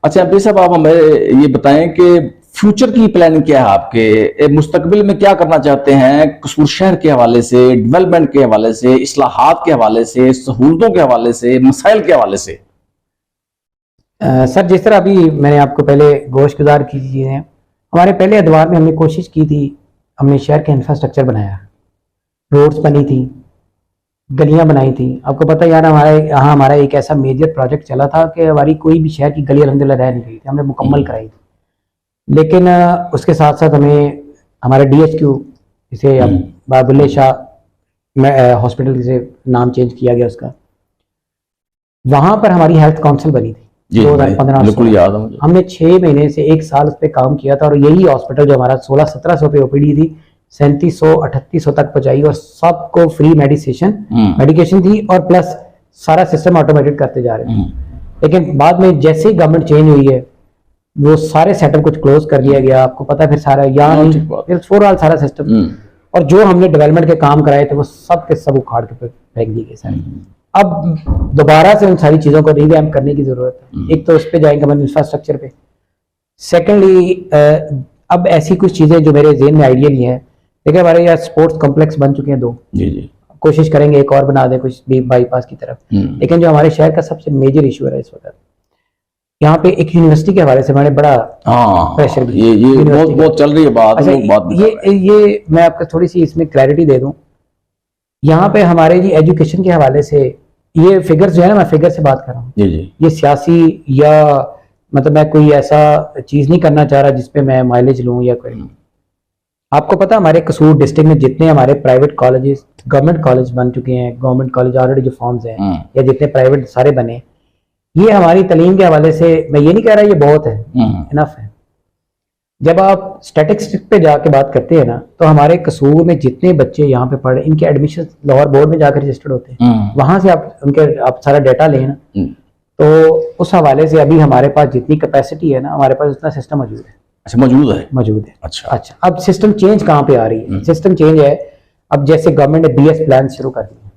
अच्छा एमपी साहब, आप हमें ये बताएं कि फ्यूचर की प्लानिंग क्या है आपके, मुस्तकबिल में क्या करना चाहते हैं कसूर शहर के हवाले से, डेवलपमेंट के हवाले से, इस्लाहात के हवाले से, सहूलतों के हवाले से, मसाइल के हवाले से? सर, जिस तरह अभी मैंने आपको पहले गोशगुजार की चीज़ें हैं, हमारे पहले अदवार में हमने कोशिश की थी, हमने शहर का इंफ्रास्ट्रक्चर बनाया, रोड्स बनी थी, गलियां बनाई थी। आपको पता है यार, हमारा एक ऐसा मेजर प्रोजेक्ट चला था कि हमारी कोई भी शहर की गली अल्हम्दुलिल्लाह रह नहीं गई थी, हमने मुकम्मल कराई थी। लेकिन उसके साथ साथ हमें हमारा DHQ, इसे अब बाबुल्ले शाह हॉस्पिटल से नाम चेंज किया गया उसका, वहां पर हमारी हेल्थ काउंसिल बनी थी 2015 बिल्कुल याद है मुझे। हमने 6 महीने से 1 साल उस पर काम किया था, और यही हॉस्पिटल जो हमारा 1600-1700 पे OPD थी 3700-3800 तक पहुंचाई, और सबको फ्री मेडिकेशन थी, और प्लस सारा सिस्टम ऑटोमेटेड करते जा रहे थे। लेकिन बाद में जैसे ही गवर्नमेंट चेंज हुई है, वो सारे सेटअप कुछ क्लोज कर दिया गया। आपको पता है फिर सारा फिर ओवरऑल सारा सिस्टम, और जो हमने डेवलपमेंट के काम कराए थे वो सब के सब उखाड़ के फेंक दिए गए सारे। अब दोबारा से उन सारी चीज़ों को रिवैम्प करने की ज़रूरत है। एक तो उस पर जाएंगे हम इंफ्रास्ट्रक्चर पे, सेकेंडली अब ऐसी कुछ चीज़ें जो मेरे जेहन में आइडिया नहीं है, देखिए हमारे यहाँ स्पोर्ट्स कॉम्प्लेक्स बन चुके हैं 2, जी कोशिश करेंगे एक और बना दें कुछ भी बाईपास की तरफ। लेकिन जो हमारे शहर का सबसे मेजर इशू है इस वक्त, यहाँ पे एक यूनिवर्सिटी के हवाले से मैंने बड़ा प्रेशर भी, ये बहुत चल रही है बात। अच्छा, ये मैं आपको थोड़ी सी इसमें क्लैरिटी दे दूं। यहाँ पे हमारे जी एजुकेशन के हवाले से ये फिगर्स जो है ना, मैं फिगर से बात कर रहा हूँ, ये सियासी या मतलब मैं कोई ऐसा चीज नहीं करना चाह रहा जिसपे मैं माइलेज लूं या कोई। आपको पता है हमारे कसूर डिस्ट्रिक्ट में जितने हमारे प्राइवेट कॉलेजेस, गवर्नमेंट कॉलेज बन चुके हैं, गवर्नमेंट कॉलेज ऑलरेडी जो फॉर्म्स हैं या जितने प्राइवेट सारे बने, ये हमारी तालीम के हवाले से, मैं ये नहीं कह रहा ये बहुत है, इनफ है। जब आप स्टैटिस्टिक्स पे जाके बात करते हैं ना, तो हमारे कसूर में जितने बच्चे यहाँ पे पढ़ रहे हैं, इनके एडमिशन लाहौर बोर्ड में जाकर रजिस्टर्ड होते हैं। वहां से आप सारा डाटा लें ना, तो उस हवाले से अभी हमारे पास जितनी कैपेसिटी है ना, हमारे पास उतना सिस्टम मौजूद है। अच्छा, मौजूद है। अच्छा, अब सिस्टम चेंज कहाँ पे आ रही है? सिस्टम चेंज है अब जैसे गवर्नमेंट ने BS प्लान शुरू कर दिए,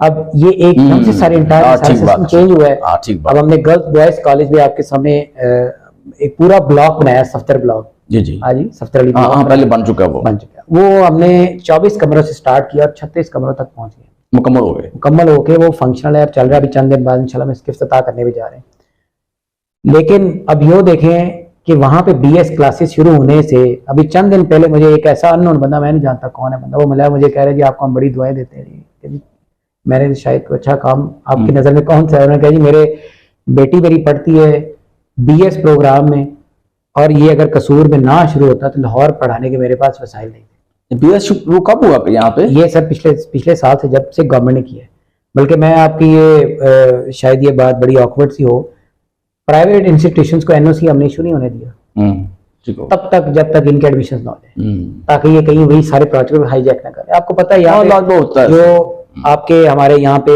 अब ये एकदम से सारे इंटायर सिस्टम चेंज हुआ है। अब हमने गर्ल्स बॉयज कॉलेज में आपके सामने एक पूरा ब्लॉक बनाया, सफ्तर ब्लॉक। जी हाँ जी, सफ्तर अली ब्लॉक पहले बन चुका है वो हमने 24 कमरों से स्टार्ट किया और 36 कमरों तक पहुंच गए, मुकम्मल हो गए। वो फंक्शनल है, अब चल रहा है। अभी चंद दिन बाद इंशाल्लाह हम इसकी इफ्तिताह करने भी जा रहे हैं। लेकिन अब यो देखें कि वहां पे BS क्लासेस शुरू होने से अभी चंद दिन पहले मुझे एक ऐसा अननोन बंदा, मैं नहीं जानता कौन है बंदा, वो मिला, मुझे कह रहे जी आपको हम बड़ी दुआएं देते हैं। मैंने शायद अच्छा काम आपकी नज़र में कौन सा है? उन्होंने कहा जी मेरे बेटी मेरी पढ़ती है BS प्रोग्राम में, और ये अगर कसूर में ना शुरू होता तो लाहौर पढ़ाने के मेरे पास वसाइल नहीं थे। BS शुरू कब हुआ यहाँ पे? ये सर पिछले साल से, जब से गवर्नमेंट ने किया है। बल्कि मैं आपकी ये शायद ये बात बड़ी ऑकवर्ड सी हो, प्राइवेट इंस्टीट्यूशंस को NOC हमने इशू नहीं होने दिया तब तक जब तक इनके एडमिशन ना हो जाए, ताकि ये कहीं वही सारे प्रोजेक्ट हाईजैक ना करें। आपको पता है यहाँ जो आपके हमारे यहाँ पे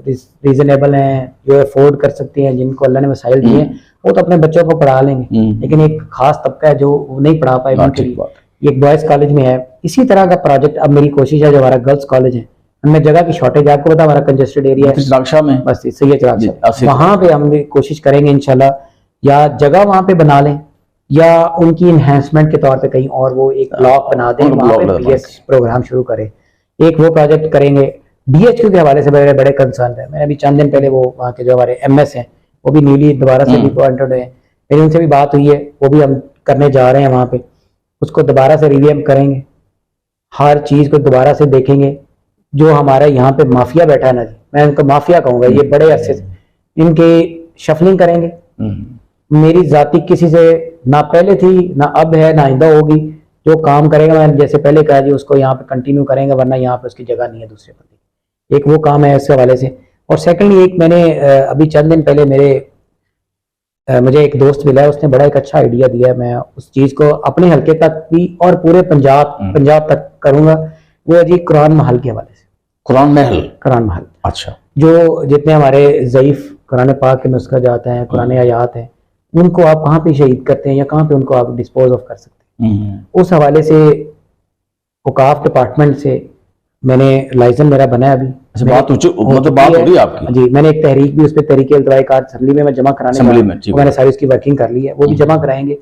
रीजनेबल हैं, जो अफोर्ड कर सकते हैं, जिनको अल्लाह ने वसाइल दिए, वो तो अपने बच्चों को पढ़ा लेंगे। लेकिन एक खास तबका है जो नहीं पढ़ा पाए, उनके लिए ये एक बॉयज कॉलेज में है। इसी तरह का प्रोजेक्ट अब मेरी कोशिश है, जो हमारा गर्ल्स कॉलेज है उनमें जगह की शॉर्टेज, आपको पता हमारा कंजेस्टेड एरिया है चिरागशाह में, बस सही है चिरागशाह, वहां पे हम कोशिश करेंगे इंशाल्लाह, या जगह वहां पे बना लें या उनकी इन्हेंसमेंट के तौर पे कहीं और वो एक ब्लॉक बना दें, वहां पे BS प्रोग्राम शुरू करें। एक वो प्रोजेक्ट करेंगे। DHQ के हवाले से बड़े बड़े कंसर्न है। मैंने अभी चंद दिन पहले वो वहाँ के जो हमारे MS हैं, वो भी न्यूली दोबारा से भी अपॉइंटेड है, मेरी उनसे भी बात हुई है, वो भी हम करने जा रहे हैं वहाँ पे। उसको दोबारा से रिव्यू करेंगे, हर चीज़ को दोबारा से देखेंगे। जो हमारा यहाँ पे माफिया बैठा है ना जी, मैं उनको माफिया कहूँगा, ये बड़े अरसे से इनके शफलिंग करेंगे। मेरी जाति किसी से ना पहले थी, ना अब है, ना आइंदा होगी। जो काम करेगा, मैंने जैसे पहले कहा जी, उसको यहाँ पे कंटिन्यू करेंगे, वरना यहाँ पे उसकी जगह नहीं है दूसरे पर। एक वो काम है इसके हवाले से। और सेकंडली एक मैंने अभी चंद दिन पहले मुझे एक दोस्त मिला है, उसने बड़ा एक अच्छा आइडिया दिया है। मैं उस चीज़ को अपने हल्के तक भी और पूरे पंजाब तक करूँगा। वो है जी कुरान महल के हवाले से। कुरान महल, अच्छा, जो जितने हमारे ज़ईफ कुरान पाक के नुस्खा जाते हैं, कुरान आयात हैं, उनको आप कहाँ पे शहीद करते हैं या कहाँ पे उनको आप डिस्पोज ऑफ कर सकते हैं, उस हवाले से औकाफ डिपार्टमेंट से मैंने लाइसेंस मेरा बना है अभी। अच्छा, बात मतलब बात हो रही है आपकी? जी, मैंने एक तहरीक भी उस पर तहरीक अल्तवाई कार्ड असेंबली में मैं जमा कराने असेंबली में, ठीक है। मैंने सारी उसकी वर्किंग कर ली है, वो भी जमा कराएंगे।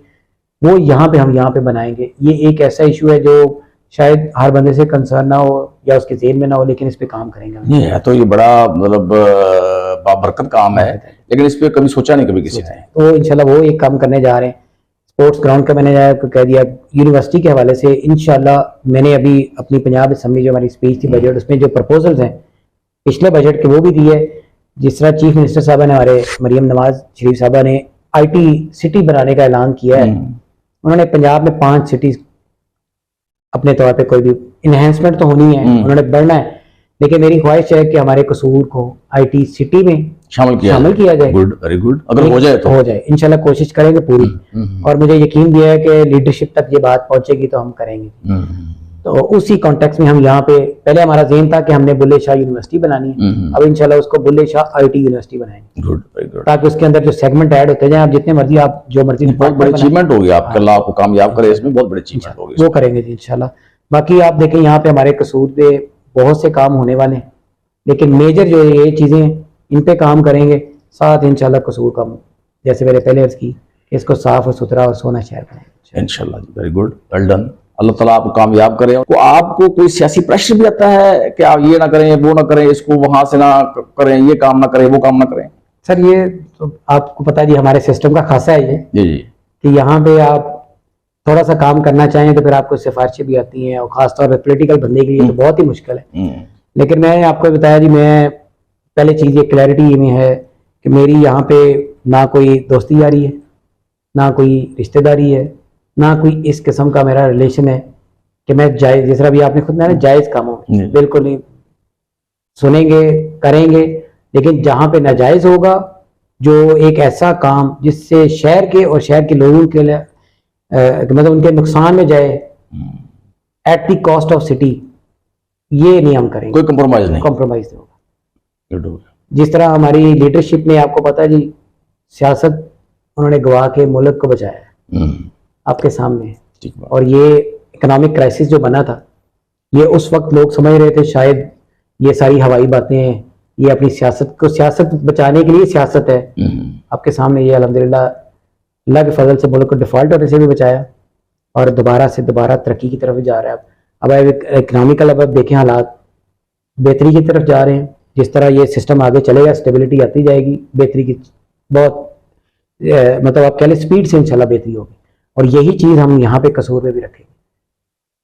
वो यहाँ पे हम यहाँ पे बनाएंगे। ये एक ऐसा इशू है जो शायद हर बंदे से कंसर्न ना हो या उसके जेहन में ना हो, लेकिन इस पे काम करेंगे। ये है तो ये बड़ा मतलब बाबरकत काम है, लेकिन इस पे कभी सोचा नहीं कभी किसी ने। तो इंशाल्लाह वो एक काम करने जा रहे हैं। स्पोर्ट्स ग्राउंड का मैंने आपको कह दिया। यूनिवर्सिटी के हवाले से इंशाल्लाह मैंने अभी अपनी पंजाब असेंबली जो हमारी स्पीच थी बजट, उसमें जो प्रपोजल्स हैं पिछले बजट के वो भी दिए। जिस तरह चीफ मिनिस्टर साहब ने, हमारे मरियम नवाज शरीफ साहबा ने IT सिटी बनाने का ऐलान किया है। उन्होंने पंजाब में 5 सिटीज अपने तौर पे, कोई भी इन्हेंसमेंट तो होनी है, उन्होंने बढ़ना है, लेकिन मेरी ख्वाहिश है कि हमारे कसूर को IT सिटी में शामिल किया जाए। Good, very good. अगर हो जाए तो हो जाए, इंशाल्लाह कोशिश करेंगे पूरी। और मुझे यकीन भी है कि लीडरशिप तक ये बात पहुंचेगी तो हम करेंगे। तो उसी कॉन्टेक्स्ट में हम यहाँ पे, पहले हमारा ज़हन था कि हमने बुल्ले शाह यूनिवर्सिटी बनानी है, अब इंशाल्लाह उसको बुल्ले शाह IT यूनिवर्सिटी बनाएंगे। Good, very good. ताकि उसके अंदर जो सेगमेंट ऐड होते जाए, आप जितने मर्जी, आप जो मर्जी, बहुत बड़ी अचीवमेंट होगी आपके, अल्लाह आपको कामयाब करे इसमें, बहुत बड़ी अचीवमेंट होगी, वो करेंगे जी इंशाल्लाह। बाकी आप देखें यहाँ पे हमारे कसूर पे बहुत से काम होने वाले हैं, लेकिन मेजर जो ये चीजें इन पे काम करेंगे, साथ इंशाल्लाह कसूर का, जैसे मैंने पहले अर्ज की, इसको साफ और सुथरा और सोना शहर बनाएंगे इंशाल्लाह। Very good, well done. अल्लाह ताला आपको कामयाब करे। तो आपको कोई सियासी प्रेशर भी आता है कि आप ये ना करें, वो ना करें, इसको वहां से ना करें, ये काम ना करें, वो काम ना करें? सर ये तो आपको पता है जी, हमारे सिस्टम का खासा है ये जी कि यहाँ पे आप थोड़ा सा काम करना चाहें तो फिर आपको सिफारिशें भी आती हैं, और खासतौर पर पॉलिटिकल बंदे के लिए तो बहुत ही मुश्किल है। लेकिन मैंने आपको बताया जी, मैं पहले चीज़ ये क्लैरिटी में है कि मेरी यहाँ पे ना कोई दोस्ती यारी है, ना कोई रिश्तेदारी है, ना कोई इस किस्म का मेरा रिलेशन है कि मैं जायज़, जिस तरह भी आपने खुद में जायज़ कामों में बिल्कुल नहीं सुनेंगे, करेंगे। लेकिन जहाँ पे नाजायज़ होगा, जो एक ऐसा काम जिससे शहर के और शहर के लोगों के लिए मतलब उनके नुकसान में जाए, at the cost of city, ये नहीं हम करेंगे। कोई कंप्रोमाइज नहीं होगा। जिस तरह हमारी लीडरशिप ने, आपको पता है जी, सियासत उन्होंने गवा के मुल्क को बचाया आपके सामने। और ये इकोनॉमिक क्राइसिस जो बना था, ये उस वक्त लोग समझ रहे थे शायद ये सारी हवाई बातें हैं, ये अपनी सियासत बचाने के लिए सियासत है। आपके सामने ये अल्हम्दुलिल्लाह अल्लाह के फजल से मुल्क को डिफॉल्ट होने से भी बचाया, और दोबारा से दोबारा तरक्की की तरफ जा रहा है। अब इकोनॉमिकल, अब देखें हालात बेहतरी की तरफ जा रहे हैं। जिस तरह ये सिस्टम आगे चलेगा, स्टेबिलिटी आती जाएगी, बेहतरी की बहुत मतलब आप कह लें स्पीड से इंशाल्लाह बेहतरी होगी। और यही चीज़ हम यहाँ पे कसूर में भी रखेंगे।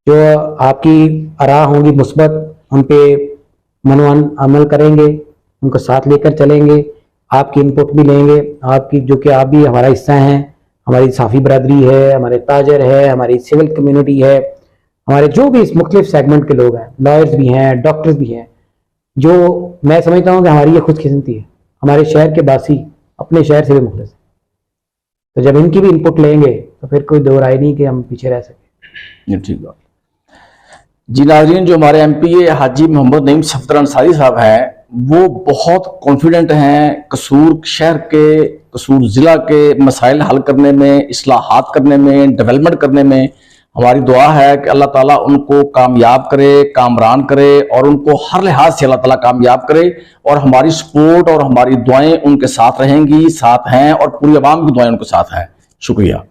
जो आपकी आरा होंगी मुस्बत, उन पे मनोअन अमल करेंगे, उनको साथ लेकर चलेंगे, आपकी इनपुट भी लेंगे, आपकी, जो कि आप भी हमारा हिस्सा हैं, हमारी साफ़ी बरादरी है, हमारे ताजर है, हमारी सिविल कम्युनिटी है, हमारे जो भी इस मुख्तलिफ सेगमेंट के लोग हैं, लॉयर्स भी हैं, डॉक्टर्स भी हैं, जो मैं समझता हूँ कि हमारी ये खुशकिस्मती है, हमारे शहर के बासी अपने शहर से भी मुखलिस हैं। तो जब इनकी भी इनपुट लेंगे तो फिर कोई दो राय नहीं कि हम पीछे रह सकें। ठीक बात जी। नाज़रीन, जो हमारे MP हाजी मोहम्मद नईम सफदर अंसारी साहब हैं, वो बहुत कॉन्फिडेंट हैं कसूर शहर के, कसूर ज़िला के मसाइल हल करने में, इस्लाहात करने में, डेवलपमेंट करने में। हमारी दुआ है कि अल्लाह ताला उनको कामयाब करे, कामरान करे, और उनको हर लिहाज से अल्लाह ताला कामयाब करे। और हमारी सपोर्ट और हमारी दुआएं उनके साथ रहेंगी, साथ हैं, और पूरी आवाम की दुआएं उनके साथ हैं। शुक्रिया।